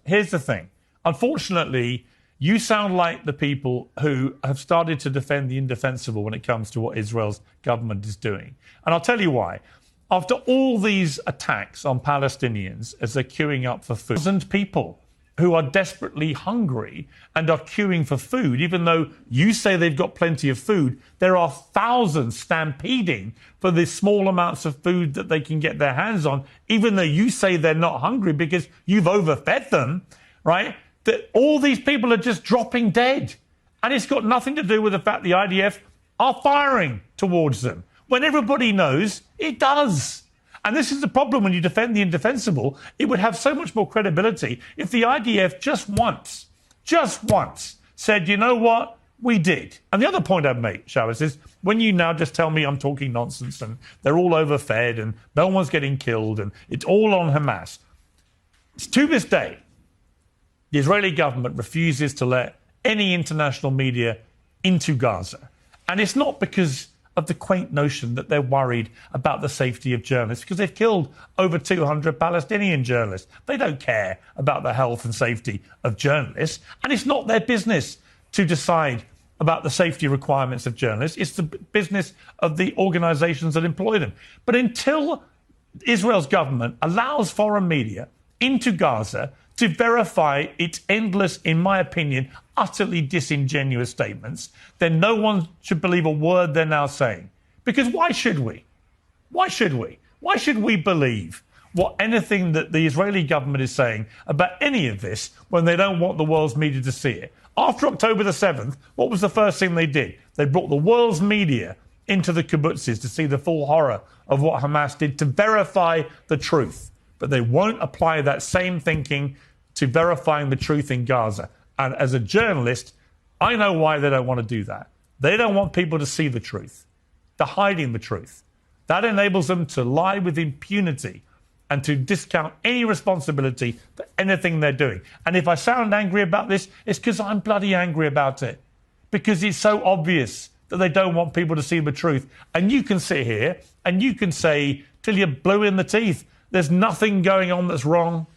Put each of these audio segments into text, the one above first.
Here's the thing. Unfortunately, you sound like the people who have started to defend the indefensible when it comes to what Israel's government is doing. And I'll tell you why. After all these attacks on Palestinians as they're queuing up for food, and people who are desperately hungry and are queuing for food, even though you say they've got plenty of food, there are thousands stampeding for the small amounts of food that they can get their hands on, even though you say they're not hungry because you've overfed them, right? That all these people are just dropping dead. And it's got nothing to do with the fact the IDF are firing towards them, when everybody knows it does. And this is the problem when you defend the indefensible. It would have so much more credibility if the IDF just once said, you know what, we did. And the other point I'd make, Shawaz, is when you now just tell me I'm talking nonsense and they're all overfed and no one's getting killed and it's all on Hamas. To this day, the Israeli government refuses to let any international media into Gaza. And it's not because of the quaint notion that they're worried about the safety of journalists, because they've killed over 200 Palestinian journalists. They don't care about the health and safety of journalists, and it's not their business to decide about the safety requirements of journalists. It's the business of the organizations that employ them. But until Israel's government allows foreign media into Gaza to verify its endless, in my opinion, utterly disingenuous statements, then no one should believe a word they're now saying. Because why should we? Why should we? Why should we believe anything that the Israeli government is saying about any of this when they don't want the world's media to see it? After October the 7th, what was the first thing they did? They brought the world's media into the kibbutzes to see the full horror of what Hamas did, to verify the truth. But they won't apply that same thinking to verifying the truth in Gaza. And as a journalist, I know why they don't want to do that. They don't want people to see the truth. They're hiding the truth. That enables them to lie with impunity and to discount any responsibility for anything they're doing. And if I sound angry about this, it's because I'm bloody angry about it. Because it's so obvious that they don't want people to see the truth. And you can sit here and you can say till you're blue in the teeth, there's nothing going on that's wrong.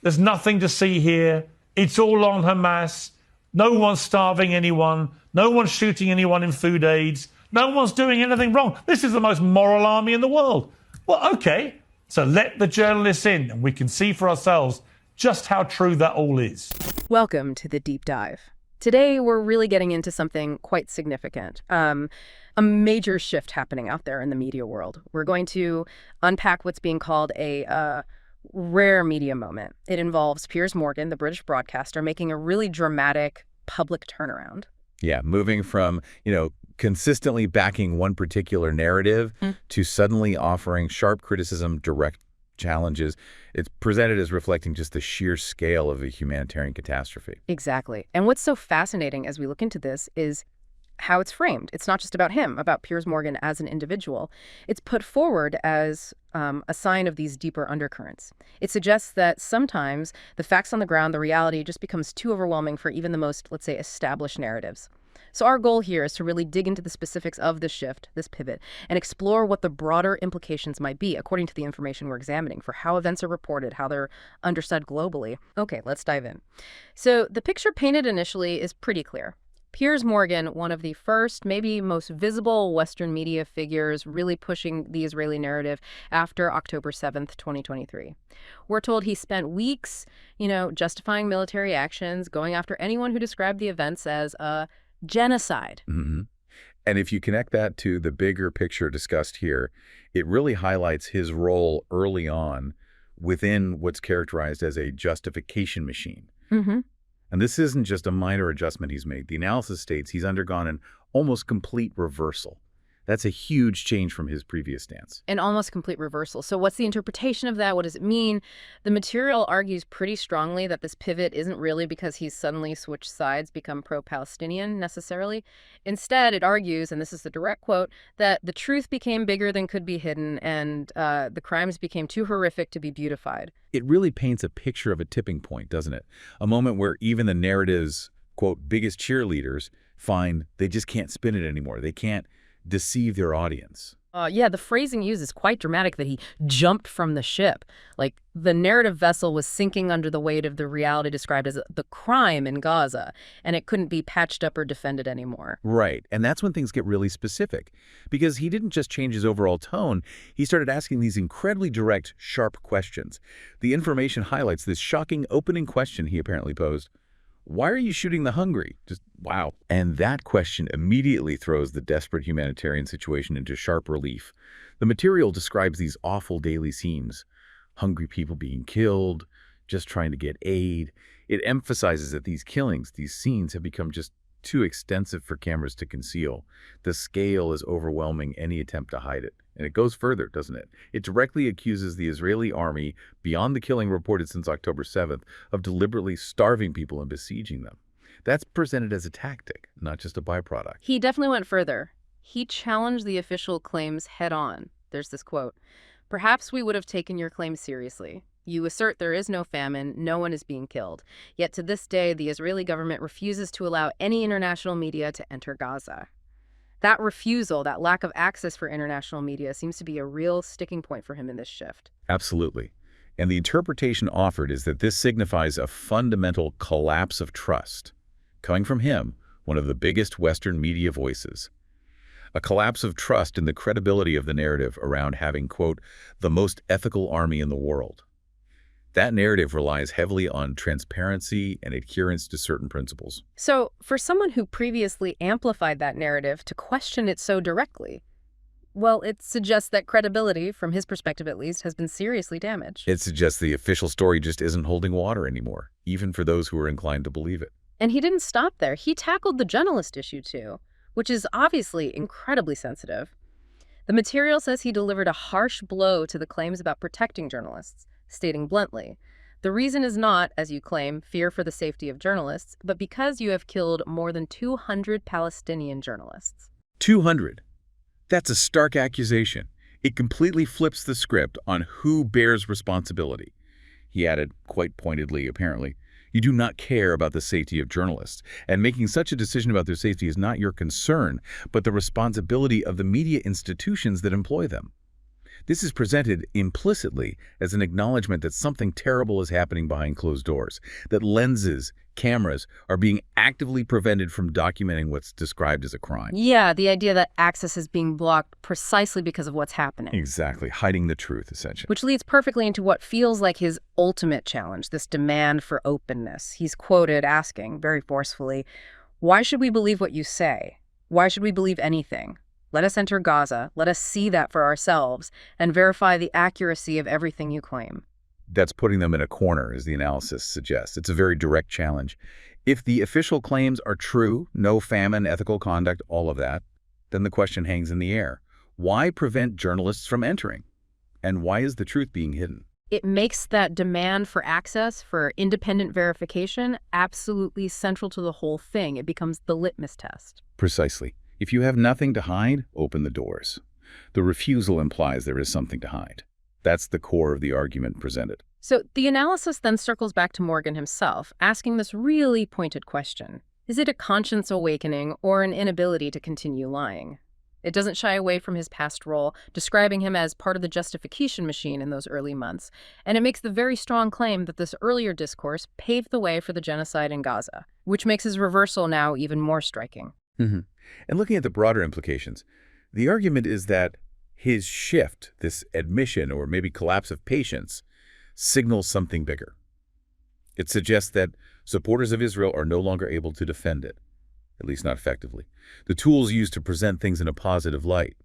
There's nothing to see here. It's all on Hamas. No one's starving anyone. No one's shooting anyone in food aids. No one's doing anything wrong. This is the most moral army in the world. Well, okay, so let the journalists in and we can see for ourselves just how true that all is. Welcome to the Deep Dive. Today, we're really getting into something quite significant. A major shift happening out there in the media world. We're going to unpack what's being called a rare media moment. It involves Piers Morgan, the British broadcaster, making a really dramatic public turnaround. Yeah, moving from, consistently backing one particular narrative to suddenly offering sharp criticism, direct challenges. It's presented as reflecting just the sheer scale of a humanitarian catastrophe. Exactly. And what's so fascinating as we look into this is how it's framed. It's not just about him, about Piers Morgan as an individual. It's put forward as a sign of these deeper undercurrents. It suggests that sometimes the facts on the ground, the reality, just becomes too overwhelming for even the most, let's say, established narratives. So our goal here is to really dig into the specifics of this shift, this pivot, and explore what the broader implications might be according to the information we're examining for how events are reported, how they're understood globally. Okay, let's dive in. So the picture painted initially is pretty clear. Piers Morgan, one of the first, maybe most visible Western media figures really pushing the Israeli narrative after October 7th, 2023. We're told he spent weeks, justifying military actions, going after anyone who described the events as a genocide. Mm-hmm. And if you connect that to the bigger picture discussed here, it really highlights his role early on within what's characterized as a justification machine. Mm-hmm. And this isn't just a minor adjustment he's made. The analysis states he's undergone an almost complete reversal. That's a huge change from his previous stance. An almost complete reversal. So what's the interpretation of that? What does it mean? The material argues pretty strongly that this pivot isn't really because he's suddenly switched sides, become pro-Palestinian necessarily. Instead, it argues, and this is the direct quote, that the truth became bigger than could be hidden and the crimes became too horrific to be beautified. It really paints a picture of a tipping point, doesn't it? A moment where even the narrative's, quote, biggest cheerleaders find they just can't spin it anymore. They can't deceive their audience. Yeah, the phrasing used is quite dramatic that he jumped from the ship. Like, the narrative vessel was sinking under the weight of the reality described as the crime in Gaza, and it couldn't be patched up or defended anymore. Right, and that's when things get really specific. Because he didn't just change his overall tone, he started asking these incredibly direct, sharp questions. The information highlights this shocking opening question he apparently posed. Why are you shooting the hungry? Just, wow. And that question immediately throws the desperate humanitarian situation into sharp relief. The material describes these awful daily scenes. Hungry people being killed, just trying to get aid. It emphasizes that these killings, these scenes, have become just too extensive for cameras to conceal. The scale is overwhelming any attempt to hide it. And it goes further, doesn't it? It directly accuses the Israeli army, beyond the killing reported since October 7th, of deliberately starving people and besieging them. That's presented as a tactic, not just a byproduct. He definitely went further. He challenged the official claims head on. There's this quote, "Perhaps we would have taken your claim seriously. You assert there is no famine, no one is being killed. Yet to this day, the Israeli government refuses to allow any international media to enter Gaza." That refusal, that lack of access for international media seems to be a real sticking point for him in this shift. Absolutely. And the interpretation offered is that this signifies a fundamental collapse of trust, coming from him, one of the biggest Western media voices. A collapse of trust in the credibility of the narrative around having, quote, the most ethical army in the world. That narrative relies heavily on transparency and adherence to certain principles. So, for someone who previously amplified that narrative to question it so directly, well, it suggests that credibility, from his perspective at least, has been seriously damaged. It suggests the official story just isn't holding water anymore, even for those who are inclined to believe it. And he didn't stop there. He tackled the journalist issue too, which is obviously incredibly sensitive. The material says he delivered a harsh blow to the claims about protecting journalists, stating bluntly, "The reason is not, as you claim, fear for the safety of journalists, but because you have killed more than 200 Palestinian journalists." 200. That's a stark accusation. It completely flips the script on who bears responsibility. He added, quite pointedly apparently, "You do not care about the safety of journalists, and making such a decision about their safety is not your concern, but the responsibility of the media institutions that employ them." This is presented implicitly as an acknowledgement that something terrible is happening behind closed doors, that lenses, cameras are being actively prevented from documenting what's described as a crime. Yeah, the idea that access is being blocked precisely because of what's happening. Exactly, hiding the truth, essentially. Which leads perfectly into what feels like his ultimate challenge, this demand for openness. He's quoted asking, very forcefully, "Why should we believe what you say? Why should we believe anything? Let us enter Gaza, let us see that for ourselves, and verify the accuracy of everything you claim." That's putting them in a corner, as the analysis suggests. It's a very direct challenge. If the official claims are true, no famine, ethical conduct, all of that, then the question hangs in the air. Why prevent journalists from entering? And why is the truth being hidden? It makes that demand for access, for independent verification, absolutely central to the whole thing. It becomes the litmus test. Precisely. If you have nothing to hide, open the doors. The refusal implies there is something to hide. That's the core of the argument presented. So the analysis then circles back to Morgan himself, asking this really pointed question. Is it a conscience awakening or an inability to continue lying? It doesn't shy away from his past role, describing him as part of the justification machine in those early months, and it makes the very strong claim that this earlier discourse paved the way for the genocide in Gaza, which makes his reversal now even more striking. And looking at the broader implications, the argument is that his shift, this admission or maybe collapse of patience, signals something bigger. It suggests that supporters of Israel are no longer able to defend it, at least not effectively. The tools used to present things in a positive light,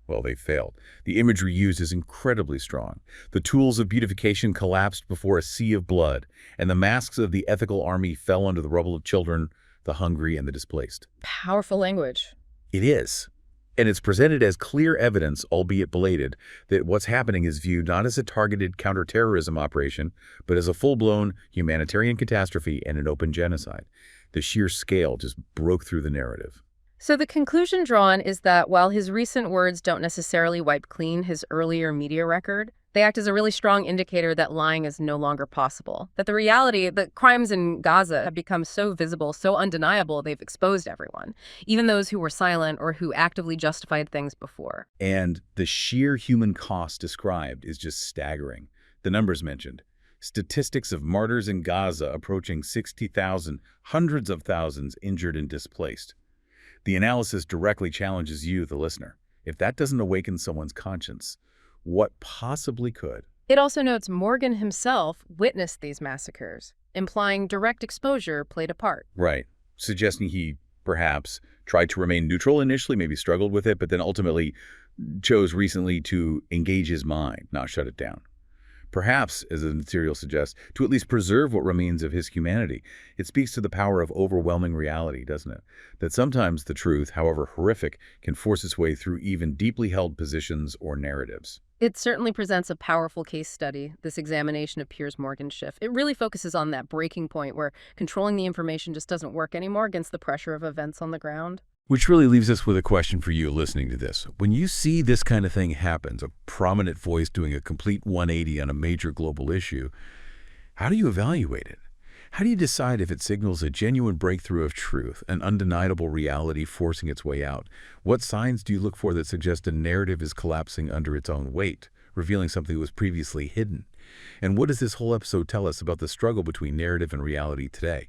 well, they failed. The imagery used is incredibly strong. The tools of beautification collapsed before a sea of blood, and the masks of the ethical army fell under the rubble of children, the hungry, and the displaced. Powerful language. It is. And it's presented as clear evidence, albeit belated, that what's happening is viewed not as a targeted counterterrorism operation, but as a full-blown humanitarian catastrophe and an open genocide. The sheer scale just broke through the narrative. So the conclusion drawn is that while his recent words don't necessarily wipe clean his earlier media record, They act as a really strong indicator that lying is no longer possible, that the reality, that crimes in Gaza have become so visible, so undeniable, they've exposed everyone, even those who were silent or who actively justified things before. And the sheer human cost described is just staggering. The numbers mentioned. Statistics of martyrs in Gaza approaching 60,000, hundreds of thousands injured and displaced. The analysis directly challenges you, the listener. If that doesn't awaken someone's conscience, what possibly could? It also notes Morgan himself witnessed these massacres, implying direct exposure played a part. Right. Suggesting he perhaps tried to remain neutral initially, maybe struggled with it, but then ultimately chose recently to engage his mind, not shut it down. Perhaps, as the material suggests, to at least preserve what remains of his humanity. It speaks to the power of overwhelming reality, doesn't it? That sometimes the truth, however horrific, can force its way through even deeply held positions or narratives. It certainly presents a powerful case study, this examination of Piers Morgan's shift. It really focuses on that breaking point where controlling the information just doesn't work anymore against the pressure of events on the ground. Which really leaves us with a question for you listening to this. When you see this kind of thing happens, a prominent voice doing a complete 180 on a major global issue, how do you evaluate it? How do you decide if it signals a genuine breakthrough of truth, an undeniable reality forcing its way out? What signs do you look for that suggest a narrative is collapsing under its own weight, revealing something that was previously hidden? And what does this whole episode tell us about the struggle between narrative and reality today?